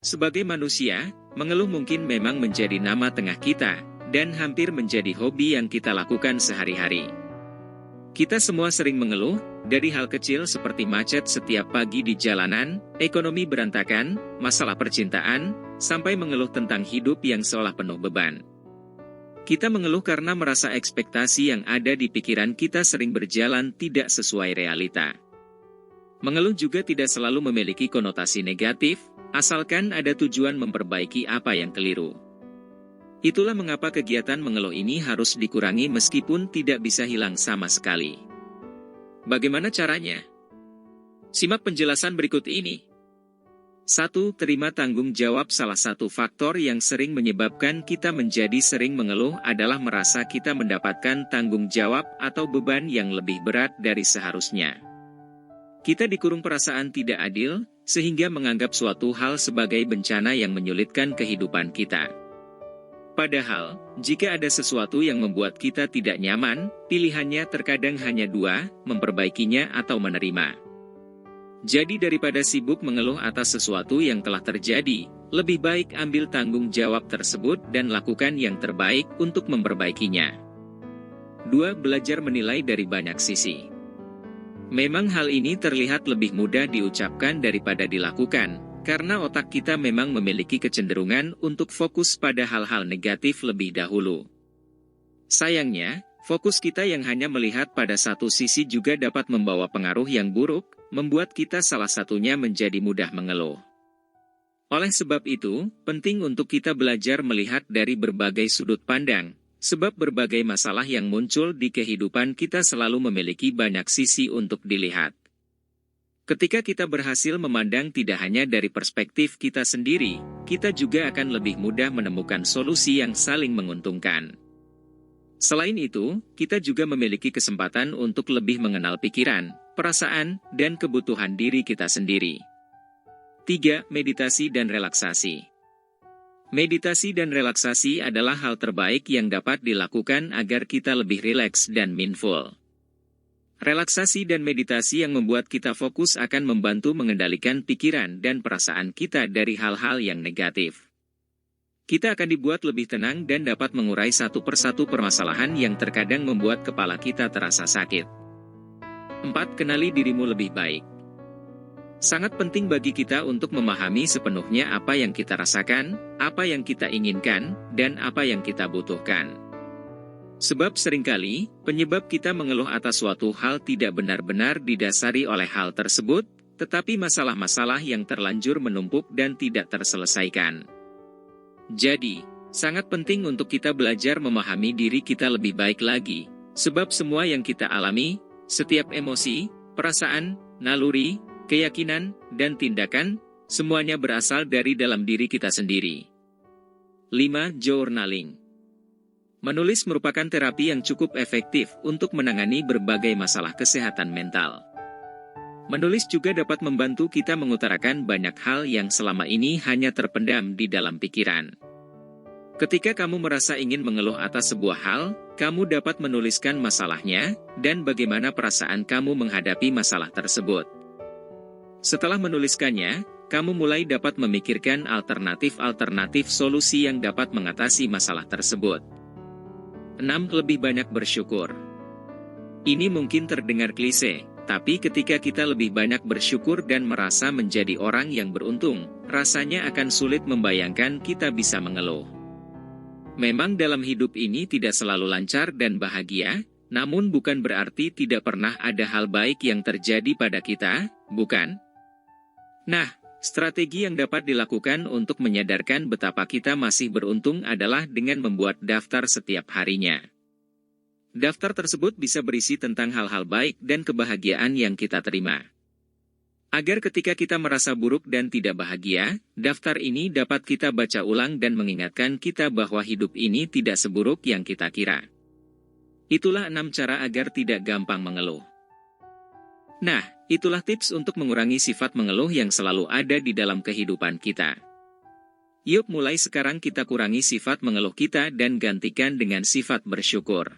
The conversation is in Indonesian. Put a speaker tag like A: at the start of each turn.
A: Sebagai manusia, mengeluh mungkin memang menjadi nama tengah kita, dan hampir menjadi hobi yang kita lakukan sehari-hari. Kita semua sering mengeluh, dari hal kecil seperti macet setiap pagi di jalanan, ekonomi berantakan, masalah percintaan, sampai mengeluh tentang hidup yang seolah penuh beban. Kita mengeluh karena merasa ekspektasi yang ada di pikiran kita sering berjalan tidak sesuai realita. Mengeluh juga tidak selalu memiliki konotasi negatif, asalkan ada tujuan memperbaiki apa yang keliru. Itulah mengapa kegiatan mengeluh ini harus dikurangi meskipun tidak bisa hilang sama sekali. Bagaimana caranya? Simak penjelasan berikut ini. 1. Terima tanggung jawab. Salah satu faktor yang sering menyebabkan kita menjadi sering mengeluh adalah merasa kita mendapatkan tanggung jawab atau beban yang lebih berat dari seharusnya. Kita dikurung perasaan tidak adil, sehingga menganggap suatu hal sebagai bencana yang menyulitkan kehidupan kita. Padahal, jika ada sesuatu yang membuat kita tidak nyaman, pilihannya terkadang hanya dua, memperbaikinya atau menerima. Jadi daripada sibuk mengeluh atas sesuatu yang telah terjadi, lebih baik ambil tanggung jawab tersebut dan lakukan yang terbaik untuk memperbaikinya. 2. Belajar menilai dari banyak sisi. Memang hal ini terlihat lebih mudah diucapkan daripada dilakukan, karena otak kita memang memiliki kecenderungan untuk fokus pada hal-hal negatif lebih dahulu. Sayangnya, fokus kita yang hanya melihat pada satu sisi juga dapat membawa pengaruh yang buruk, membuat kita salah satunya menjadi mudah mengeluh. Oleh sebab itu, penting untuk kita belajar melihat dari berbagai sudut pandang, sebab berbagai masalah yang muncul di kehidupan kita selalu memiliki banyak sisi untuk dilihat. Ketika kita berhasil memandang tidak hanya dari perspektif kita sendiri, kita juga akan lebih mudah menemukan solusi yang saling menguntungkan. Selain itu, kita juga memiliki kesempatan untuk lebih mengenal pikiran, perasaan, dan kebutuhan diri kita sendiri. 3. Meditasi dan relaksasi. Meditasi dan relaksasi adalah hal terbaik yang dapat dilakukan agar kita lebih rileks dan mindful. Relaksasi dan meditasi yang membuat kita fokus akan membantu mengendalikan pikiran dan perasaan kita dari hal-hal yang negatif. Kita akan dibuat lebih tenang dan dapat mengurai satu persatu permasalahan yang terkadang membuat kepala kita terasa sakit. 4. Kenali dirimu lebih baik. Sangat penting bagi kita untuk memahami sepenuhnya apa yang kita rasakan, apa yang kita inginkan, dan apa yang kita butuhkan. Sebab seringkali, penyebab kita mengeluh atas suatu hal tidak benar-benar didasari oleh hal tersebut, tetapi masalah-masalah yang terlanjur menumpuk dan tidak terselesaikan. Jadi, sangat penting untuk kita belajar memahami diri kita lebih baik lagi, sebab semua yang kita alami, setiap emosi, perasaan, naluri, keyakinan, dan tindakan, semuanya berasal dari dalam diri kita sendiri. 5. Journaling. Menulis merupakan terapi yang cukup efektif untuk menangani berbagai masalah kesehatan mental. Menulis juga dapat membantu kita mengutarakan banyak hal yang selama ini hanya terpendam di dalam pikiran. Ketika kamu merasa ingin mengeluh atas sebuah hal, kamu dapat menuliskan masalahnya, dan bagaimana perasaan kamu menghadapi masalah tersebut. Setelah menuliskannya, kamu mulai dapat memikirkan alternatif-alternatif solusi yang dapat mengatasi masalah tersebut. 6. Lebih banyak bersyukur. Ini mungkin terdengar klise, tapi ketika kita lebih banyak bersyukur dan merasa menjadi orang yang beruntung, rasanya akan sulit membayangkan kita bisa mengeluh. Memang dalam hidup ini tidak selalu lancar dan bahagia, namun bukan berarti tidak pernah ada hal baik yang terjadi pada kita, bukan? Nah, strategi yang dapat dilakukan untuk menyadarkan betapa kita masih beruntung adalah dengan membuat daftar setiap harinya. Daftar tersebut bisa berisi tentang hal-hal baik dan kebahagiaan yang kita terima. Agar ketika kita merasa buruk dan tidak bahagia, daftar ini dapat kita baca ulang dan mengingatkan kita bahwa hidup ini tidak seburuk yang kita kira. Itulah 6 cara agar tidak gampang mengeluh. Nah, itulah tips untuk mengurangi sifat mengeluh yang selalu ada di dalam kehidupan kita. Yuk mulai sekarang kita kurangi sifat mengeluh kita dan gantikan dengan sifat bersyukur.